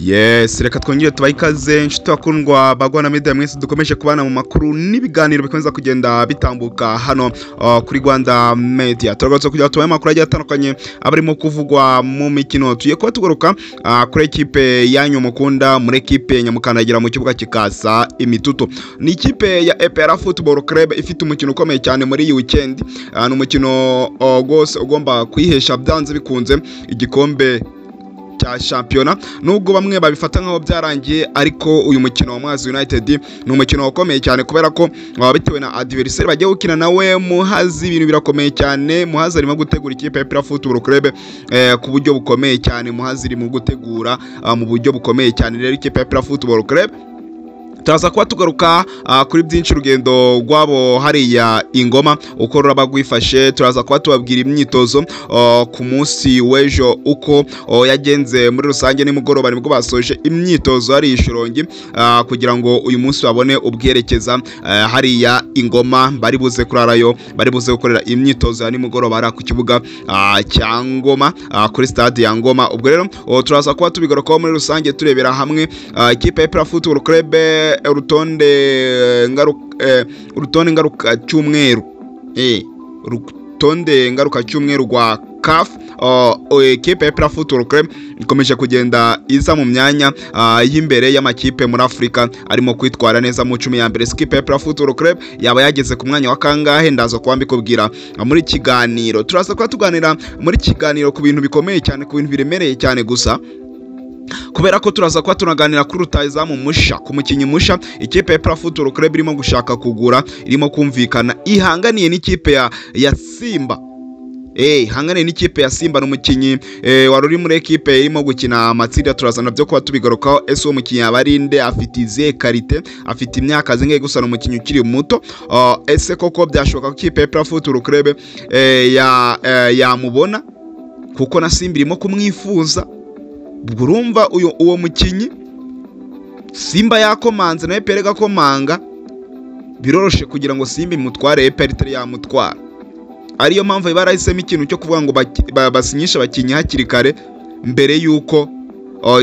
Yes, reka twongere tubahe ikaze nshuti bakundwa bagwana media mwese dukomeje kubana mu makuru n'ibiganiro bikomeza kugenda bitambuka hano kuri Rwanda Media. Turagatse kugira tubahe makuru agiye atandukanye abarimo kuvugwa mu mikino. Tugiye kuba tugaruka kuri ekipe Yanyuma mukunda muri ekipe nyamukandagira mu kibuga kikasa imituto. Ni ikipe ya Aprfc Football Club ifite umukino ukomeye cyane muri iyi weekend. Ni umukino gose ugomba kwihesha byanze bikunze igikombe cya shampiyona, nubwo bamwe babifata nkaho byarangiye, ariko uyu mukino wa Muhazi United ni umukino ukomeye cyane kubera ko bitewe na adversaire bagiye gukina nawe. Muhazi ibintu birakomeye cyane. Muhazi arimo gutegura ikipe ya Aprfc Football Club ku buryo bukomeye cyane. Muhazi iri mu gutegura mu buryo bukomeye cyane rero ikipe ya Aprfc Football Club. Turaza kuba tugaruka kuri byinshi urugendo rwabo hariya Ingoma uko rurabagwifashe. Turaza kuba tubabwira imyitozo ku munsi w'ejo uko yagenze muri rusange. Nimugoroba nibwo basoje imyitozo hari Ishorongi kugira ngo uyu munsi babone ubwerekeza hariya Ingoma. Bari buze kurarayo, bari buze gukorera imyitozo ya nimugoroba ari ku kibuga cya Ngoma kuri stade ya Ngoma. Ubwo rero turaza kuba tubigarukaho muri rusange turebera hamwe ikipe ya Aprfc Football Club urutonde ngaruka cyumweru urutonde ngaruka cyumweru rwa CAF. Ekipe ya Aprfc Football Club ikomeje kugenda iza mu myanya y'imbere y'amakipe muri Afrika arimo kwitwara neza mu 10 ya mbere. Ekipe ya Aprfc Football Club yaba yageze ku mwanya wa kangahe ndaza kuba mbikubwira muri kiganiro. Turaza kuba tuganira muri kiganiro ku bintu bikomeye cyane, ku bintu biremereye cyane gusa, kubera ko turaza kuba tunaganira kuri Rutahizamu Mushya, ku mukinyi Mushya ikipe ya Aprfc Football Club irimo gushaka kugura, irimo kumvikana. Ihanganiye n'ikipe ya Simba. Ihanganiye n'ikipe ya Simba n'umukinyi wari uri muri ekipe irimo gukina amatsinda. Turaza nabyo kuba tubigarukaho. Ese uwo mukinyi abarinde afite izihe karite, afite imyaka zingahe gusa n'umukinyi ukiri muto. Ese koko byashoboka ko ikipe ya Aprfc Football Club yamubona kuko na Simba irimo kumwifuza. Urumva uwo mukinyi Simba yakomanze nawe perega komanga, biroroshe kugira ngo Simba imutware Aprfc yamutwara. Ariyo mpamvu barahisemo ikintu cyo kuvuga ngo basinyisha abakinyi hakiri kare mbere yuko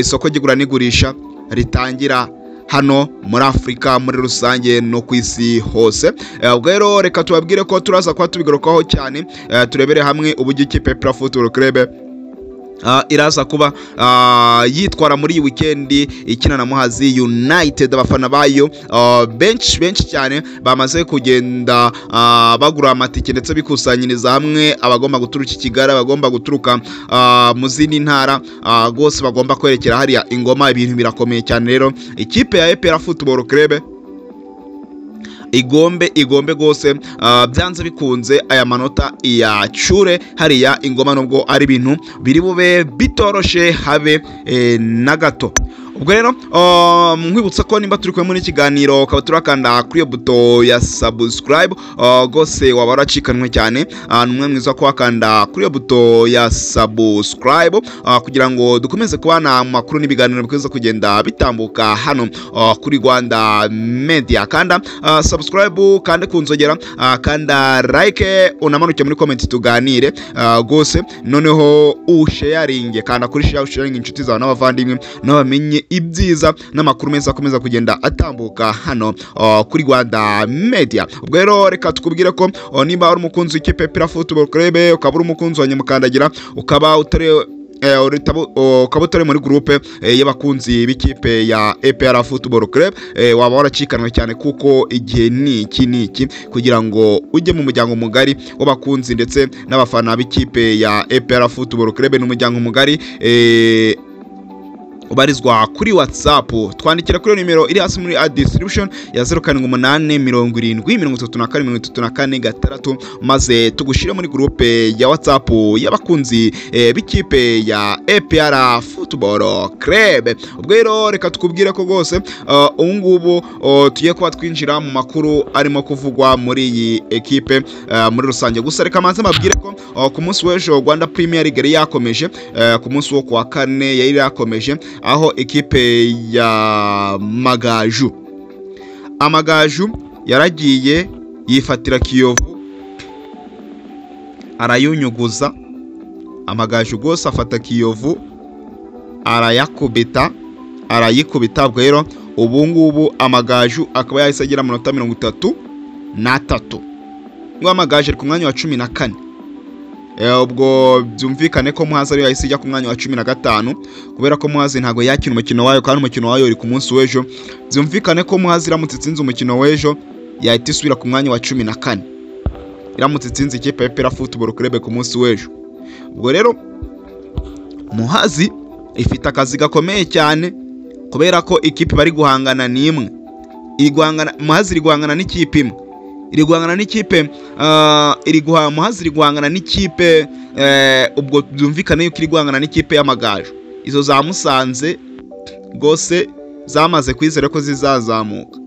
isoko ry'igura n'igurisha ritangira hano muri Afrika muri rusange no ku isi hose. Ubwo rero reka tubabwire ko turaza kuba tubigarukaho cyane, turebere hamwe uburyo ikipe ya Aprfc Football Club iraza kuba yitwara muri iyi weekend ikina na Muhazi United. Abafana bayo benshi cyane bamaze kugenda bagura amatike ndetse bikusanyiriza hamwe. Abagomba guturuka i Kigali, abagomba guturuka mu zindi ntara, gose bagomba kwerekera hariya Ingoma. Ibintu birakomeye cyane rero ikipe ya Aprfc Football Club igombe gose byanze bikunze aya manota iyacure hariya Ingoma, nubwo ari ibintu biri bube bitoroshe habe na gato. Ubwo rero nkwibutsa ko nimba turi kumwe muri kiganiro ukaba turakanda kuri iyo buto ya subscribe gose waba waracikanwe cyane, numwe mwiza ko wakanda kuri iyo buto ya subscribe kugira ngo dukomeze kubana mu makuru n'ibiganiro bikomeza kugenda bitambuka hano kuri Rwanda Media. Kanda subscribe, kande kunzogera, kanda like, unamanuke muri comment tuganire gose, noneho usharinge, kanda kuri sharing inshuti zawe n'abavandimwe n'abamenye ibyiza n'amakuru meza akomeza kugenda atambuka hano kuri Rwanda Media. Ubwo rero reka tukubwire ko niba uri umukunzi w'ikipe ya Aprfc Football Club, ukaba uri umukunzi wa nyamukandagira, ukaba utari muri groupe y'abakunzi b'ikipe ya Aprfc Football Club, waba waracikanwe cyane kuko igihe niki kugira ngo ujye mu muryango mugari w'abakunzi ndetse n'abafana b'ikipe ya Aprfc Football Club. n'umuryango mugari ubarizwa kuri WhatsApp. Twandikira kuri nimero iri hasi muri description ya 0787703436 maze tugushire muri groupe ya WhatsApp y'abakunzi b'ikipe ya Aprfc Football Club. Ubwo rero reka tukubwire ko gose ubungubu tugiye kuba twinjira mu makuru arimo kuvugwa muri iyi ekipe muri rusange. Gusa reka manze mabwire ko ku munsi w'ejo Rwanda Premier League yakomeje, ku munsi wo kwa kane yari yakomeje, aho ekipe ya Amagaju yaragiye yifatira Kiyovu arayunyuguza. Amagaju gose afata Kiyovu arayakubita arayikubita. Ubwo rero ubu ngubu Amagaju akaba yahise agira amanota 33 ngo Amagaju ari ku mwanya wa 14. Ubwo byumvikane ko Muhazi ari yahise ijya ku mwanya wa 15 kubera ko Muhazi ntago yakina umukino wayo kandi umukino wayo uri ku munsi w'ejo. Byumvikane ko Muhazi iramutse itsinze umukino w'ejo yahita isubira ku mwanya wa 14 iramutse itsinze ikipe ya Aprfc Football Club ku munsi w'ejo. Ubwo rero Muhazi ifite akazi gakomeye cyane kubera ko ikipe bari guhangana n'imwe. Muhazi iri guhangana n'ikipe imwe. Muhazi iri guhangana n'ikipe ubwo byumvikane yuko iri guhangana n'ikipe y'Amagaju. Izo za Musanze gose zamaze kwizera ko zizazamuka.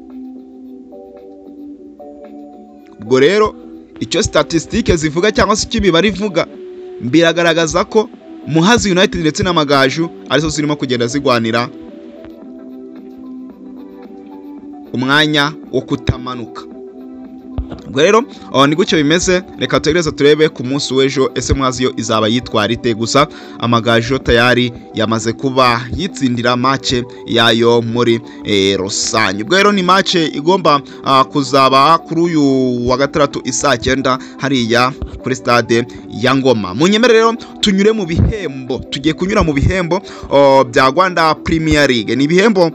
Ubwo rero icyo statistique zivuga cyangwa se ikibi bari vuga biragaragaza ko Muhazi United ndetse n'Amagaju arizo zirimo kugenda zigwanira umwanya wo kutamanuka. Ubwo rero ni gutyo bimeze. Reka tugereze turebe ku munsi w'ejo ese Muhazi yo izaba yitwara ite. Gusa Amagaju tayari yamaze kuba yitsindira match yayo muri rusange. Ubwo rero ni match igomba kuzaba kuri uyu wa gatandatu isaa 9 hariya kuri stade ya Ngoma. Munyemere rero tunyure mu bihembo. Tugiye kunyura mu bihembo bya Rwanda Premier League. Ni bihembo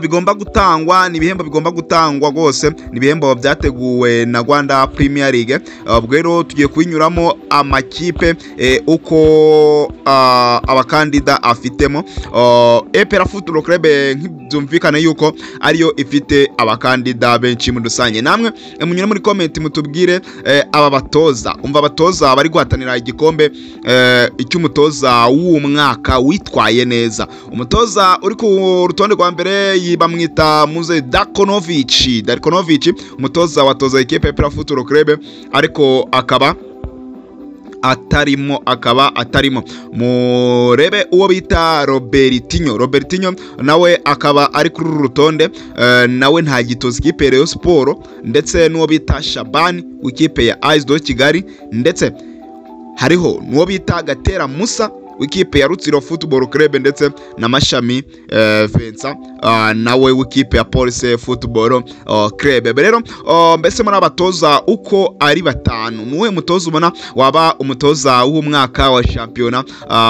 bigomba gutangwa, ni ibihembo bigomba gutangwa rwose, ni ibihembo byateguwe na Rwanda Premier League. Ubwo rero tugiye kubinyuramo amakipe uko abakandida afitemo. Aprfc Football Club byumvikane yuko ariyo ifite abakandida benshi muri rusange. Namwe munyura muri comment mutubwire aba batoza, umva abatoza bari guhatanira igikombe icy'umutoza w'umwaka witwaye neza. Umutoza uri ku rutonde rwa mbere bamwita Muze Darkonovic, umutoza watoza ikipe ya Aprfc Football Club ariko akaba atarimo. Murebe uwo bita Robertinho nawe akaba ari kuri rutonde, nawe nta gitoza ikipe ya Rayon Sport, ndetse n'uwo bita Shabani w'ikipe ya AS Kigali, ndetse hariho n'uwo bita Gatera Musa w'ikipe ya Rutsiro Football Club, ndetse na Mashami Vincent nawe w'ikipe ya Police Football Club. Rero mbese muri abatoza uko ari batanu, nuwe mutoza ubona waba umutoza w'umwaka wa championa,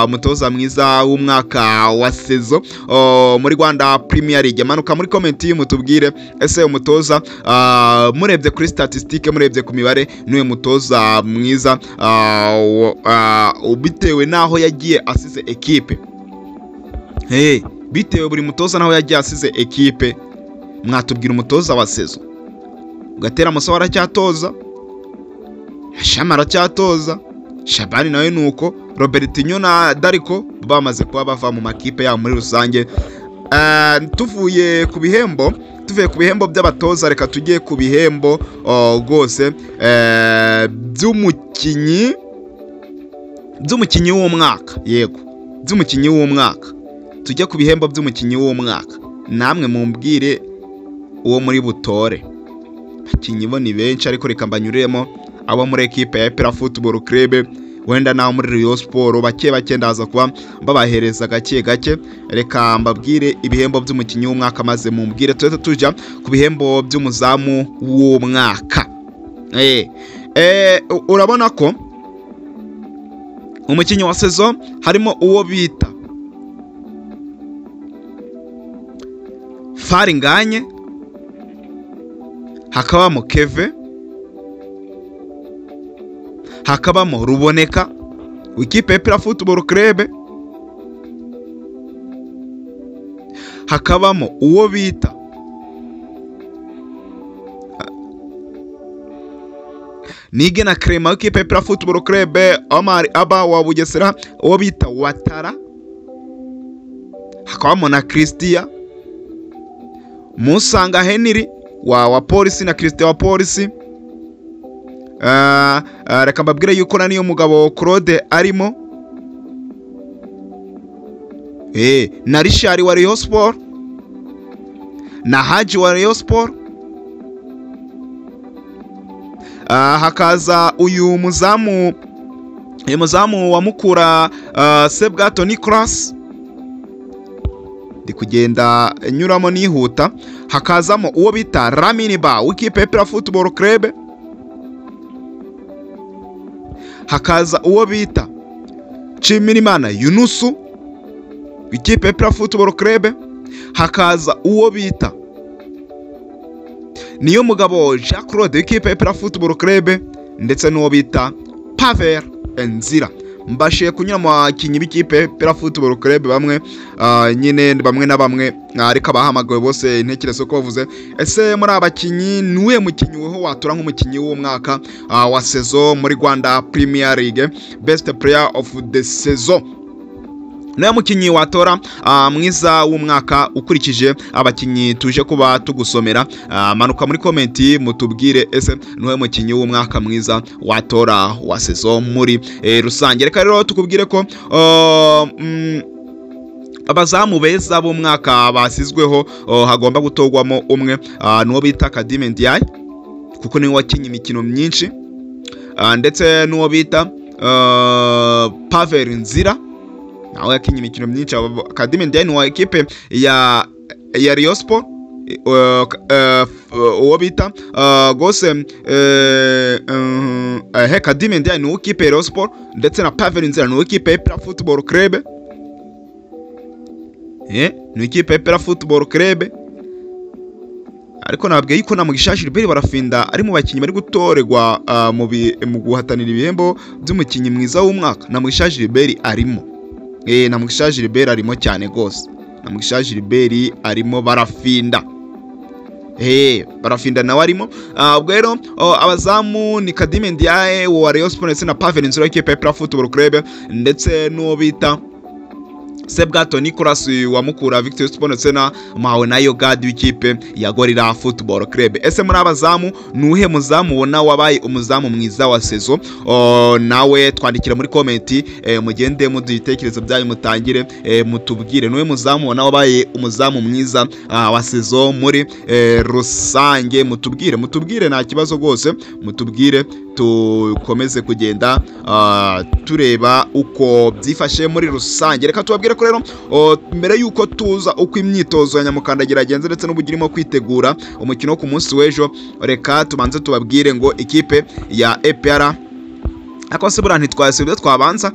umutoza mwiza w'umwaka wa saison muri Rwanda Premier League? Manuka muri comment mutubwire ese umutoza murebye kuri statistique, murebye ku mibare, nuwe mutoza mwiza bitewe naho yagiye asize ekipe. Bitewe buri mutoza naho yagiye asize ekipe, mwatubwira umutoza wa saison. Gatera Musa aracyatoza, Shamara aracyatoza, Shabani nawe nuko, Robertinho na Dariko bamaze kuba bava mu makipe ya muri rusange. Tuvuye ku bihembo by'abatoza, reka tujye ku bihembo rwose by'umukinyi w'umwaka. Yego, by'umukinyi w'umwaka. Tujye ku bihembo by'umukinyi w'umwaka. Namwe mumbwire uwo muri butore. Abakinyi bo ni benshi ariko reka mbanyuremo abo muri ekipe ya Aprfc Football Club, wenda naho muri Rayon Sport bake ndaza kuba babahereza gake. Reka mbabwire ibihembo by'umukinyi w'umwaka maze mumbwire tuze tujya ku bihembo by'umuzamu w'umwaka. Urabona ko umukinyi wa saison harimo uwo bita Faringanye, hakabamo Keve, hakabamo Ruboneka w'ikipe ya Aprfc Football Club, hakabamo uwo bita Nige na Crema w'ikipe ya Aprfc Football Club, Omar Aba wa Bugesera uwo bita Watara, hakabamo na Christian Musanga Henry wa Police na Christian wa Police. Reka mbabwire yuko na niyo mugabo Claude arimo, na Richard wa Rayon Sport, na Haji wa Rayon Sport. Hakaza uyu muzamu wa Mukura Sebgato Nicolas, ndi kugenda nyuramo nihuta. Hakazamo uwo bita Lamine Ba w'ikipe ya Aprfc Football Club, hakaza uwo bita Nshimirimana Yunusu w'ikipe ya Aprfc Football Club, hakaza uwo bita Niyomugabo Jean Claude w'ikipe ya Aprfc Football Club, ndetse n'uwo bita Pavel Enzira. Mbashiye kunyura mu bakinyi b'ikipe ya Aprfc Football Club bamwe nyine bamwe na bamwe ariko abahamagawe bose intekerezo ko bavuze ese muri abakinyi niwe mukinyi weho watura nk'umukinyi w'umwaka wa saison muri Rwanda Premier League, best player of the season. Naye mukinyi watora mwiza w'umwaka ukurikije abakinyi tuje kuba tugusomera. Manuka muri comment mutubwire ese niwe mukinyi w'umwaka mwiza watora wa saison muri rusange. Reka rero tukubwire ko abazamu beza b'umwaka basizweho hagomba gutogwamo umwe n'uwo bita Kadime Ndiaye kuko niwe wakinye imikino myinshi, ndetse n'uwo bita Pavel Nzira nawe yakinye imikino myinshi. Kadime Ndiaye ni wa ekipe ya Rayon Sport, uwo bita gose Kadime Ndiaye ni w'ikipe ya Rayon Sport, ndetse na Pavel Nzira ni w'ikipe ya Aprfc Football Club, ni ikipe ya Aprfc Football Club. Ariko nabwiye yuko na Mugisha Gilbert barafinda ari mu bakinyi bari gutorerwa mu guhatanira ibihembo by'umukinyi mwiza w'umwaka. Na Mugisha Gilbert arimo, na Mugisha Gilbert arimo cyane gose, na Mugisha Gilbert arimo barafinda, barafinda nawe arimo. Ubwo rero abazamu ni Kadime Ndiaye wa Rayon Sport, ndetse na Pavel Nzira w'ikipe ya Aprfc Football Club, ndetse n'uwo bita Sebwato Nicolas wa Mukura Victory Sport, ndetse na Mawe na Yogad w'ikipe ya Gorilla Football Club. Ese muri abazamu nuhe muzamu ubona wabaye umuzamu mwiza wa saison? Nawe twandikira muri comment, mugende muditekerezo byanyu mutangire mutubwire nuhe muzamu ubona wabaye umuzamu mwiza wa saison muri rusange. Mutubwire nta kibazo gose, mutubwire tukomeze kugenda tureba uko byifashe muri rusange. Reka tubabwire ko rero mbere yuko tuza uko imyitozo ya nyamukandagira yagenze ndetse n'ubugirimo kwitegura umukino ku munsi w'ejo, reka tubanze tubabwire ngo ikipe ya APR akose bura ntitwasubye twabanza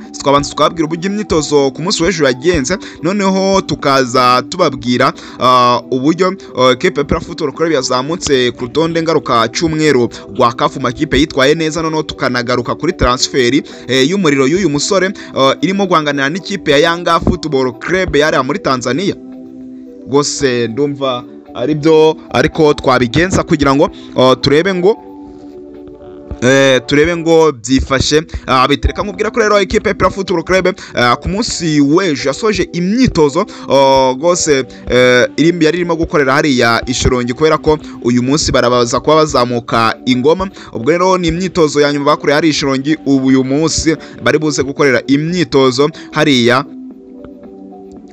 twababwira uburyo imyitozo ku munsi w'ejo yagenze, noneho tukaza tubabwira uburyo ikipe ya Aprfc Football Club yazamutse ku rutonde ngaruka cyumweru rwa CAF Mumakipe yitwaye neza, noneho tukanagaruka kuri transferi y'umuriro y'uyu musore irimo guhanganira n'ikipe ya Yanga Football Club yari muri Tanzania. Gose ndumva ari byo ariko twabigenza kugira ngo turebe ngo byifashe bitereka. Nkubwira ko rero ikipe ya Aprfc Football Club ku munsi w'ejo yasoje imyitozo gose irimo gukorera hariya Ishorongi, kubera ko uyu munsi barabaza kuba bazamuka ingoma. Ubwo rero ni imyitozo ya nyuma bakorera hariya Ishorongi, uyu munsi bari buze gukorera imyitozo hariya.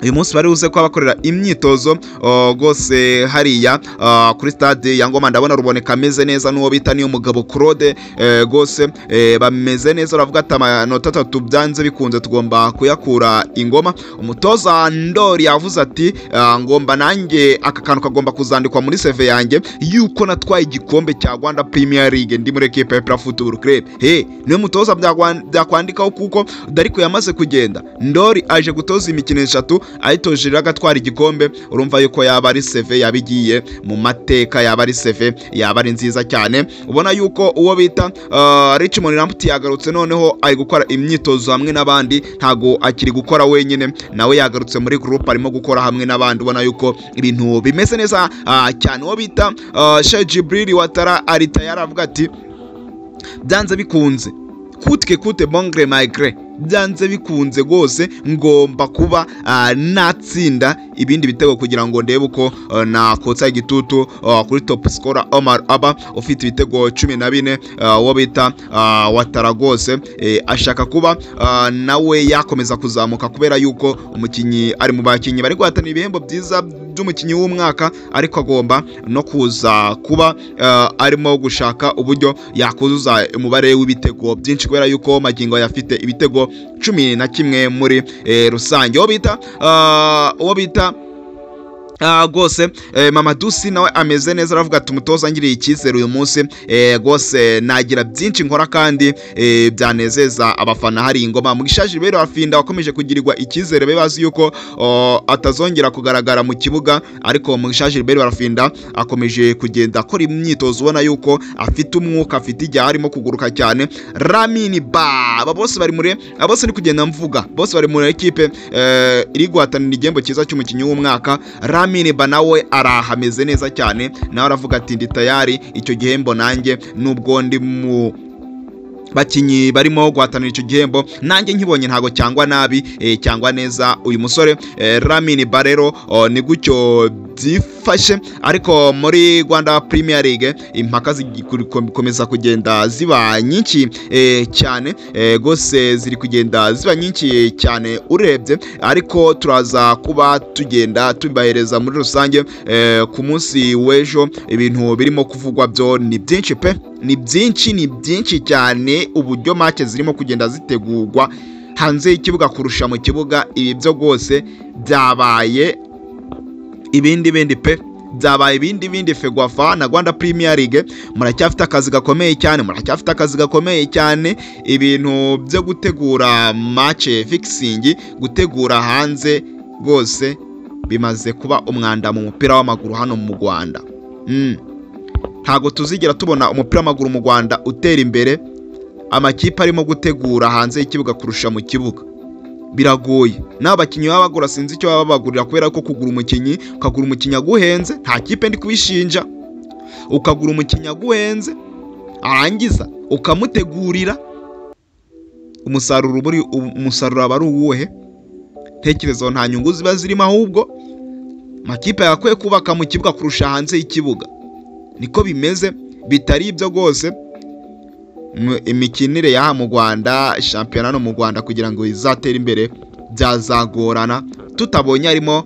Uyu munsi bari uze kwa bakorera imyitozo gose hariya kuri stade ya Ngoma. Ndabona ruboneka ameze neza n'uwo bita Niyomugabo Claude gose bameze neza, uravuga ati amanota 3 byanze bikunze tugomba kuyakura ingoma. Umutoza Ndori yavuze ati ngomba nanjye aka kantu kagomba kuzandikwa muri CV yanjye yuko natwaye igikombe cya Rwanda Premier League ndi muri equipe ya Aprfc Football Club. Niwe mutoza byakwandikaho kuko Dariko yamaze kugenda. Ndori aje gutoza imikino 3 ayitoje agatwara igikombe, urumva yuko yaba ari CV yabigiye mu mateka, yaba ari CV yaba ari nziza cyane. Ubona yuko uwo bita Richmond Ramputi yagarutse, noneho ari gukora imyitozo hamwe n'abandi, ntago akiri gukora wenyine, nawe yagarutse muri group arimo gukora hamwe n'abandi. Ubona yuko ibintu bimeze neza cyane. Uwo bita Sheikh Jibril Watara arita yaravuga ati byanze bikunze kute bongre maigre, byanze bikunze gose ngomba kuba natsinda ibindi bitego kugira ngo ndebe uko nakotsa igitutu kuri top scorer Omar Aba ufite ibitego 14. Wo bita Watara gose ashaka kuba nawe yakomeza kuzamuka, kubera yuko umukinyi ari mu bakinyi bari guhatana ibihembo byiza by'umukinyi w'umwaka, ariko agomba no kuza kuba arimo gushaka uburyo yakuzuza umubare w'ibitego byinshi, kubera yuko magingo yafite ibitego 11 muri rusange. Uwo bita Gose Mamadusi nawe ameze neza aravuga ati umutoza ngiriye icyizere uyu munsi gose nagira byinshi nkora kandi byanezeza abafana hari ingoma Mugishaje rero Rafinda wakomeje kugirirwa icyizere bebazi yuko atazongera kugaragara mu kibuga ariko Mugishaje rero Rafinda akomeje kugenda akora imyitozo ubona yuko afite umwuka afite igihe arimo kuguruka cyane Lamine Ba bose bari muri bose ni kugenda mvuga bose bari muri equipe iri guhatanira igihembo cyiza cy'umukinnyi w'umwaka Lamine Ba nawe arahameze neza cyane nawe aravuga ati ndi tayari icyo gihembo nanjye nubwo ndi mu bakinyi barimo guhatanira icyo gihembo nanjye nkibonye ntago cyangwa nabi cyangwa neza uyu musore Lamine Ba rero ni gutyo byifashe ariko muri Rwanda Premier League impaka zikomeza kugenda ziba nyinshi cyane gose ziri kugenda ziba nyinshi cyane urebye ariko turaza kuba tugenda tubahereza muri rusange ku munsi w'ejo ibintu birimo kuvugwa byo ni byinshi pe ni byinshi cyane uburyo match zirimo kugenda zitegurwa hanze y'ikibuga kurusha mu kibuga ibi byo gose byabaye ibindi pe byabaye ibindi Fegwafa na Rwanda Premier League muracyafite akazi gakomeye cyane ibintu byo gutegura match fixing gutegura hanze gose bimaze kuba umwanda mu mupira w'amaguru hano mu Rwanda ntago tuzigera tubona umupira w'amaguru mu Rwanda utera imbere amakipe arimo gutegura hanze y'ikibuga kurusha mu kibuga biragoye n'abakinnyi babagura sinzi icyo babagurira kubera ko kugura umukinnyi ukagura umukinnyi aguhenze nta kipe ndi kubishinja ukagura umukinnyi aguhenze arangiza ukamutegurira umusaruro aba ari uwuhe ntekerezo nta nyungu ziba zirimo ahubwo makipe yakwiye kubaka mu kibuga kurusha hanze y'ikibuga niko bimeze bitari ibyo rwose imikinire yaha mu Rwanda shampiyona no mu Rwanda kugira ngo izatere imbere byazagorana tutabonye arimo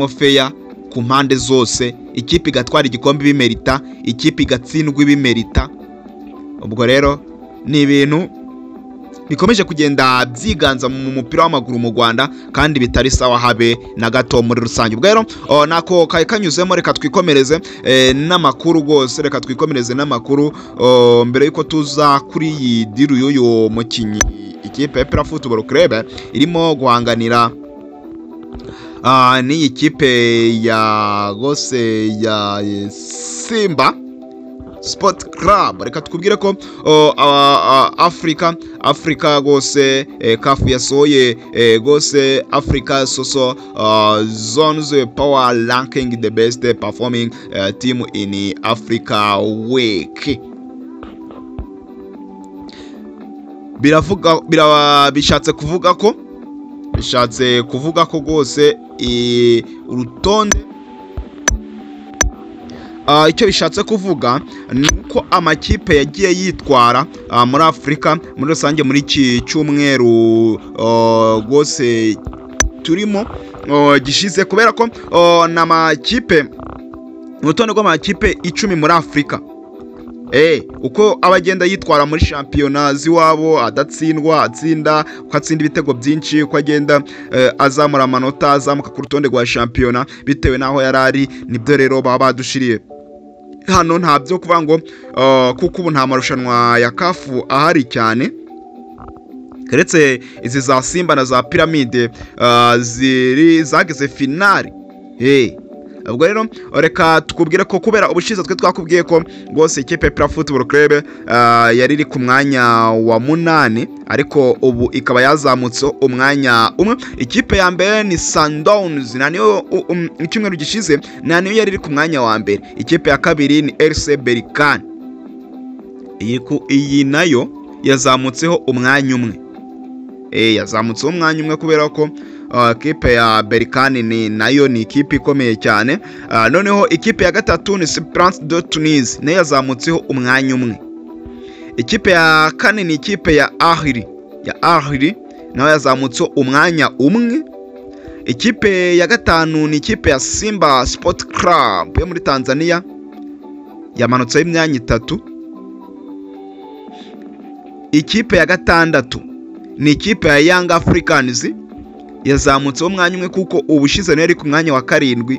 fair ku mpande zose ikipe igatwara igikombe bimerita ikipe igatsindwa ibimerita ubwo rero ni ibintu bikomeje kugenda byiganza mu mupira w'amaguru mu Rwanda kandi bitari sawa habe na gato muri rusange ubwo rero nako kanyuzemo reka twikomereze n'amakuru gose mbere yuko tuza kuri iyi diru y'uyu mukinyi ikipe ya Aprfc irimo guhanganira ni ikipe ya gose ya Simba Sport Club reka tukubwire ko Africa gose kafu yasoye gose Africa Soso Zones Power Ranking the best performing team in Africa week bishatse kuvuga ko gose urutonde icyo bishatse kuvuga ni uko amakipe yagiye yitwara muri Afrika muri rusange muri iki cyumweru gose turimo gishize kubera ko n'amakipe urutonde rw'amakipe 10 muri Afrika uko abagenda yitwara muri shampiyona ziwabo adatsindwa atsinda uko atsinda ibitego byinshi uko agenda azamura amanota azamuka ku rutonde rwa shampiyona bitewe naho yarari nibyo rero baba badushiriye hano ntabyo kuvuga ngo kuko ubu nta marushanwa ya kafu ahari cyane keretse izi za Simba na za Pyramide zageze finale ubwo rero reka tukubwire ko kubera ubushize twe twakubwiye ko gose ikipe ya Football Club yari iri ku mwanya wa 8 ariko ubu ikaba yazamutse umwanya umwe ikipe ya mbere ni Sundowns naniyo icyumweru gishize naniyo yari iri ku mwanya wa mbere ikipe ya kabiri ni RC Berkane iyi nayo yazamutseho umwanya umwe yazamutseho umwanya umwe kubera ko ikipe ya Berkane ni nayo ni ikipe ikomeye cyane noneho ikipe ya gatatu ni Esperance de Tunis nayo yazamutseho umwanya umwe ikipe ya kane ni ikipe ya Ahli nayo yazamutseho umwanya umwe ikipe ya gatanu ni ikipe ya Simba Sport Club yo muri Tanzania yamanutseho imyanya 3 ikipe ya gatandatu ni ikipe ya Young Africans yazamutseho umwanya umwe kuko ubushize nayo yari ku mwanya wa 7.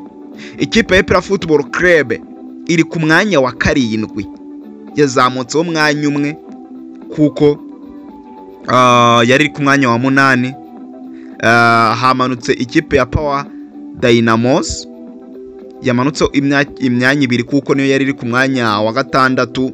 Ikipe ya Aprfc Football Club iri ku mwanya wa 7, yazamutseho umwanya umwe kuko yari ku mwanya wa 8. Hamanutse ikipe ya Power Dynamos yamanutseho imyanya 2 kuko niyo yari iri ku mwanya wa 6.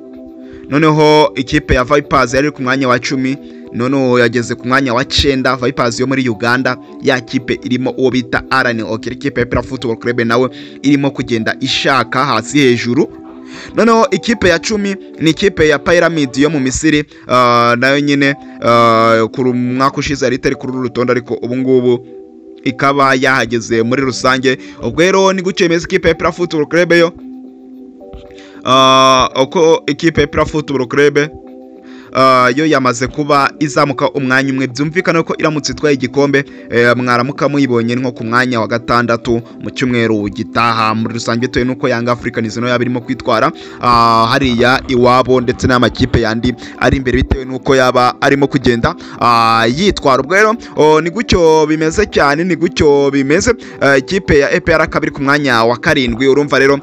Noneho ikipe ya Vipers yari ku mwanya wa 10, noneho yageze ku mwanya wa 9. Vipers yo muri Uganda, ya kipe irimo uwo bita Arani Okere. Ikipe ya Aprfc Football Club nawe irimo kugenda ishaka hasi hejuru. Noneho ikipe ya 10 ni ikipe ya Pyramid yo mu Misiri, nayo nyine ku mwaka ushize yari itari kuri rutonde, ariko ubu ngubu ikaba yahageze muri rusange. Ubwo rero ni gutyo imeze ikipe ya Aprfc Football Club yo. Uko ikipe ya Aprfc Football Club yo yamaze kuba izamuka umwanya umwe, byumvikana ko iramutse itwaye igikombe mwaramuka muyibonye nko ku mwanya wa 6 mu cyumweru gitaha. Muri rusange bitewe nuko Young Africans no yabirimo kwitwara hariya iwabo, ndetse n'amakipe yandi ari imbere bitewe nuko yaba arimo kugenda yitwara. Ubwo rero ni gutyo bimeze cyane, ni gutyo bimeze. Ikipe ya APR kabiri ku mwanya wa 7. Urumva rero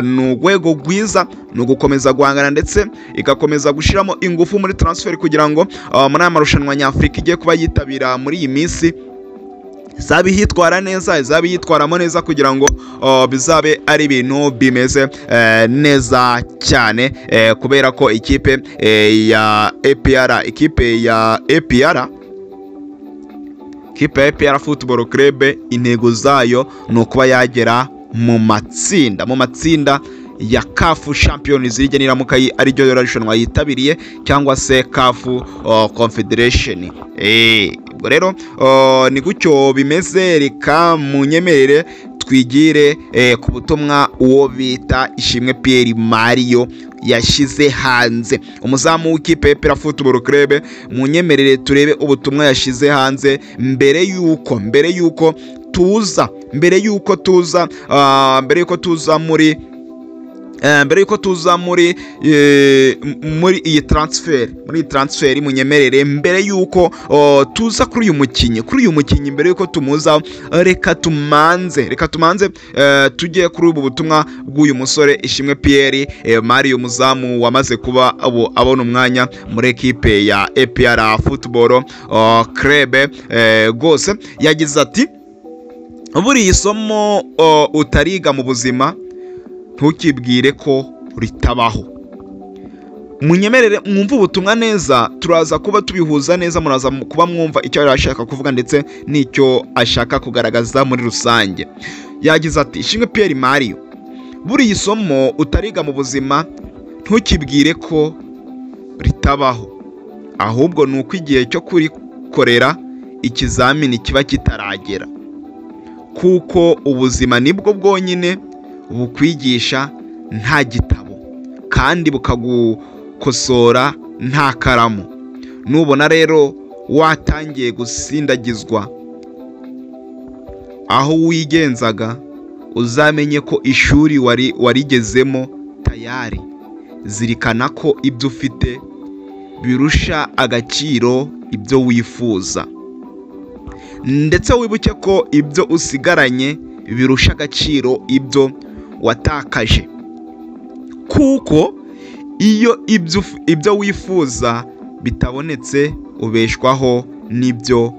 ni urwego rwiza, ni ugukomeza guhangana ndetse igakomeza gushiramo ingufu muri transfer kugira ngo muri aya marushanwa nyafurika igiye kuba yitabira muri iyi minsi zabi hitwara neza, zabi yitwaramo neza kugira ngo bizabe ari ibintu bimeze neza cyane, kubera ko ikipe ya APR Football Club intego zayo ni ukuba yagera mu matsinda ya CAF Champions League niramuka ari ryo yorashonwa yitabiriye, cyangwa se CAF Confederation. Ubwo rero ni gutyo bimeze. Reka munyemerere twigire ku butumwa uwo bita Ishimwe Pierre Mario yashize hanze, umuzamu w'ikipe ya Aprfc Football Club. Munyemerere turebe ubutumwa yashize hanze mbere yuko tuza muri iyi transfer, munyemerere mbere yuko tuza kuri uyu mukinyi mbere yuko tumuza, reka tumanze tujye kuri ubu butumwa bw'uyu musore Ishimwe Pierre Mario, umuzamu wamaze kuba abona umwanya muri ekipe ya APR Football Club. Gose yagize ati, buri isomo utariga mu buzima ntukibwire ko ritabaho. Munyemerere mwumva ubutumwa neza, turaza kuba tubihuza neza, muraza kuba mwumva icyo ashaka kuvuga ndetse n'icyo ashaka kugaragaza muri rusange. Yagize ati, Ishimwe Pierre Mario, buri isomo utariga mu buzima ntukibwire ko ritabaho, ahubwo ni uko igihe cyo kurikorera ikizamini kiba kitaragera, kuko ubuzima nibwo bwonyine bukwigisha nta gitabo, kandi bukagukosora nta karamu. Nubona rero watangiye gusindagizwa aho wigenzaga, uzamenye ko ishuri warigezemo tayari. Zirikana ko ibyo ufite birusha agaciro ibyo wifuza, ndetse wibuke ko ibyo usigaranye birusha agaciro ibyo watakaje, kuko iyo ibyo wifuza bitabonetse ubeshwaho n'ibyo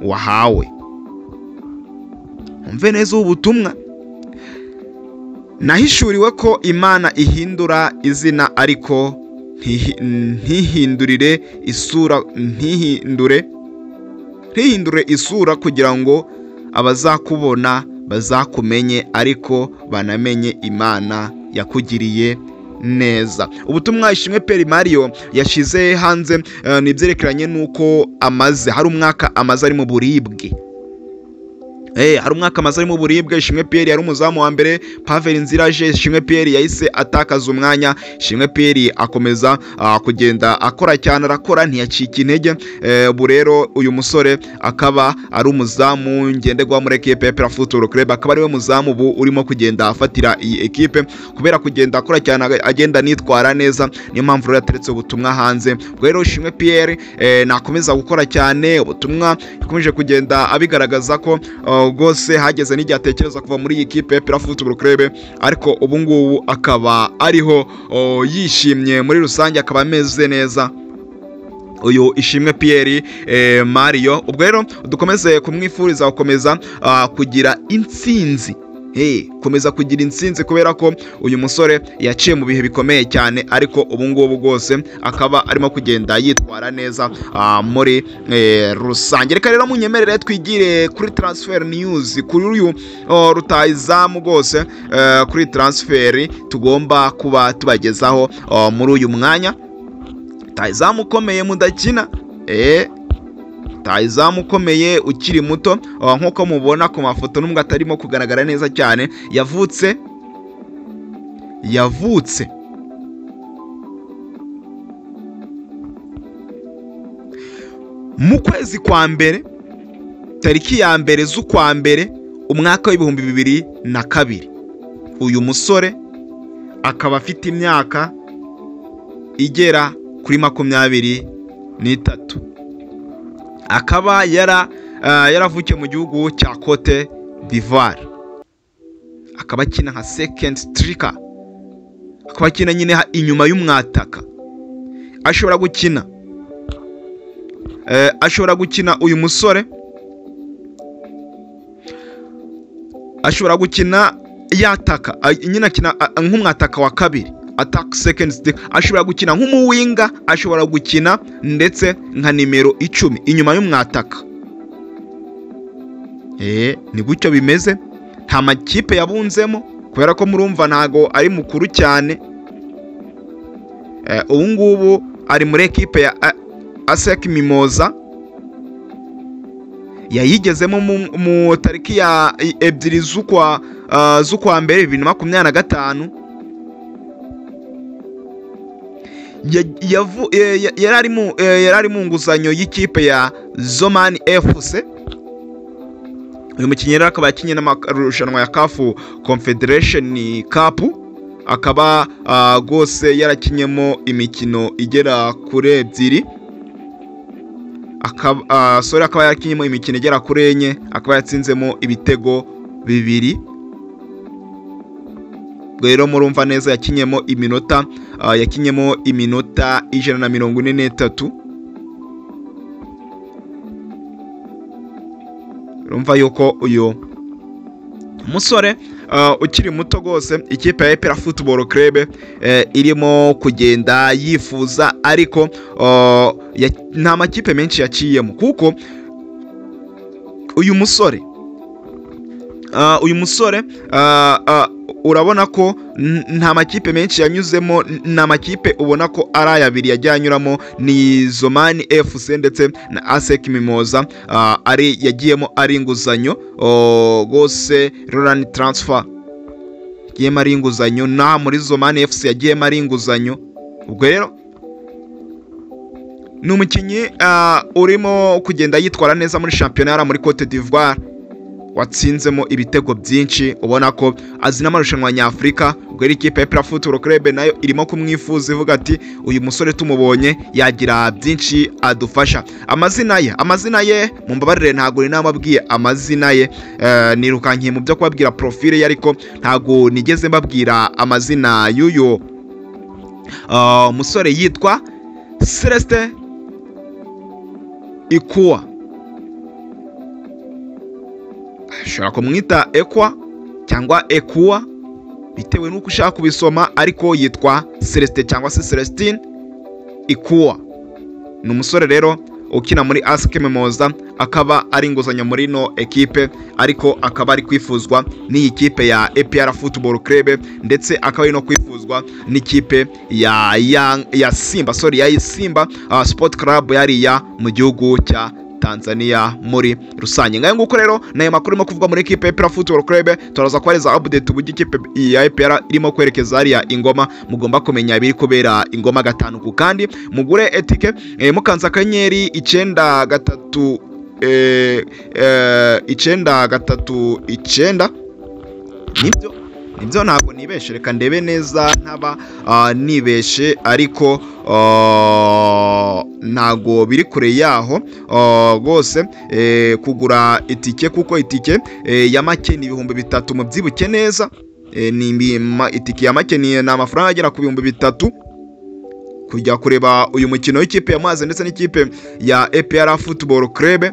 wahawe. Umve neza ubutumwa. Nahishuriwe ko Imana ihindura izina ariko ntihindure isura kugira ngo abazakubona bazakumenye, ariko banamenye Imana yakugiriye neza. Ubutumwa Ishimwe Pierre Mario yashize hanze nibyerekeranye nuko hari umwaka amaze ari mu buribwe. hari umwaka amaze ari mu buribwe. Ishimwe Pierre yari umuzamu wa mbere, Pavel Nziraje Ishimwe Pierre yahise atakaza umwanya. Ishimwe Pierre akomeza kugenda akora cyane, arakora ntiyacika intege. Ubu rero uyu musore akaba ari umuzamu ngenderwaho muri ekipe ya Aprfc Club, akaba ariwe muzamu ubu urimo kugenda afatira iyi ekipe kubera kugenda akora cyane, agenda nitwara neza, niyo mpamvu rero yateretse ubutumwa hanze. Ubwo rero Ishimwe Pierre nakomeza gukora cyane, ubutumwa yakomeje kugenda abigaragaza ko rwose hageze n'igihe atekereza kuva muri iyi kipe ya Aprfc Club, ariko ubu ngubu akaba ariho yishimye muri rusange, akaba ameze neza uyu Ishimwe Pierre Mario. Ubwo rero dukomeze kumwifuriza gukomeza kugira intsinzi, komeza kugira intsinzi kubera ko uyu musore yaciye mu bihe bikomeye cyane, ariko ubu ngubu rwose akaba arimo kugenda yitwara neza muri rusange. Reka rero munyemerere twigire kuri transfer news, kuri uyu Rutahizamu rwose, kuri transfer tugomba kuba tubagezaho muri uyu mwanya. Rutahizamu ukomeye mudakina, Rutahizamu ukomeye ukiri muto, nk'uko mubona ku mafoto nubwo atarimo kugaragara neza cyane. Yavutse mu kwezi kwa mbere, tariki ya mbere z'ukwa mbere umwaka w'ibihumbi 2002. uyu musore akaba afite imyaka igera kuri 23. akaba yaravukiye mu gihugu cya Cote d'Ivoire, akaba akina nka second striker, akaba akina nyine inyuma y'umwataka. ashobora gukina uyu musore, ashobora gukina yataka, nyine akina nk'umwataka wa kabiri, attack second stick, ashobora gukina nk'umuwinga, ashobora gukina ndetse nka nimero 10 inyuma y'umwataka. Ni gutyo bimeze, nta makipe yabunzemo kubera ko murumva ntago ari mukuru cyane. Ubu ngubu ari muri ekipe ya ASEC Mimoza, yayigezemo mu tariki ya 2 z'ukwa mbere 2025. yari ari mu nguzanyo y'ikipe ya Zomani FC. uyu mukinnyi rero akaba yakinnye n'amarushanwa ya CAF Confederation Cup, akaba rwose yarakinyemo imikino igera kuri 2, akaba yakinyemo imikino igera kuri 4, akaba yatsinzemo ibitego 2. rero murumva neza yakinyemo iminota 143. urumva yuko uyu musore ukiri muto rwose ikipe ya Aprfc Club irimo kugenda yifuza, ariko nta makipe menshi yaciyemo, kuko uyu musore urabona ko nta makipe menshi yanyuzemo. nta makipe ubona ko ari abiri yagiye anyuramo, ni Zomani FC ndetse na ASEC Mimoza yagiyemo ari inguzanyo rwose, Roland transfer yagiyemo ari inguzanyo, na muri Zomani FC yagiyemo ari inguzanyo. ubwo rero ni umukinnyi urimo kugenda yitwara neza muri shampiyona muri Cote d'Ivoire, watsinzemo ibitego byinshi, ubona ko azi n'amarushanwa nyafurika. ubwo rero ikipe ya Aprfc Club nayo irimo kumwifuza, ivuga ati uyu musore tumubonye yagira byinshi adufasha. amazina ye mumbabarire ntago ninamabwiye amazina ye, nirukankiye mu byo kubabwira profile ye, ariko ntago nigeze mbabwira amazina y'uyu musore. yitwa Celestin Ikuwa, ushobora kumwita Ekwa cyangwa Ekuwa bitewe n'uko ushaka kubisoma, ariko yitwa Celestin cyangwa se Celestine Ikuwa. ni umusore rero ukina muri ASEC Mimoza, akaba ari inguzanyo muri no ekipe, ariko akaba ari kwifuzwa n'iyi kipe ya Aprfc Club, ndetse akaba ari no kwifuzwa n'ikipe ya Simba, ya Simba Sport Club yariya mu gihugu cya Tanzania muri rusange. Ngayo nguko rero nayo makuru irimo kuvugwa muri equipe ya Aprfc Football Club. Turaza kubareza update uburyo ikipe ya APR irimo kwerekeza hariya Ingoma. Mugomba kumenya ibiri kubera Ingoma gatanu ku kandi mugure etike mukanza akanyenyeri 939 nibyo ntabwo nibeshe, reka ndebe neza ntaba nibeshe, ariko ntago biri kure yaho rwose. Kugura itike, kuko itike ya make ni 3,000 mu byibuke neza. Itike ya make ni amafaranga agera ku 3,000 kujya kureba uyu mukino w'ikipe ya Mazi ndetse n'ikipe ya APR Football Club.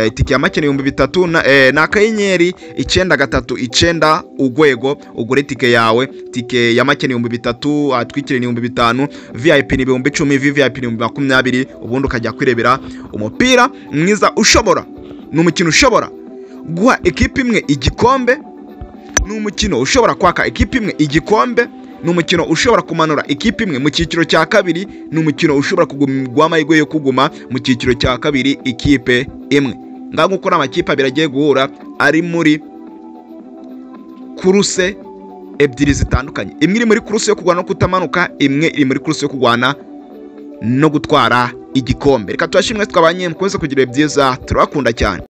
Itike ya make ni 3,000 na akanyenyeri 939 urwego ugura itike yawe. Itike ya make ni 3,000, atwikire ni 5,000, VIP ni 10,000, VVIP ni 20,000. Ubundi ukajya kwirebera umupira mwiza. Ushobora n'umukino ushobora guha ekipe imwe igikombe, n'umukino ushobora kwaka ekipe imwe igikombe, n'umukino ushobora kumanura ekipe imwe mu cyiciro cya kabiri, n'umukino ushobora kuguma amahirwe yo kuguma mu cyiciro cya kabiri ikipe imwe. Ngaho gukora amakipe abiri agiye guhura ari muri kuruse ebyiri zitandukanye. Imwe iri muri kuruse yo kugwana no kutamanuka, imwe iri muri kuruse yo kugwana no gutwara igikombe. Reka tubashimwe twabanye mukomeze kugira byiza, turabakunda cyane.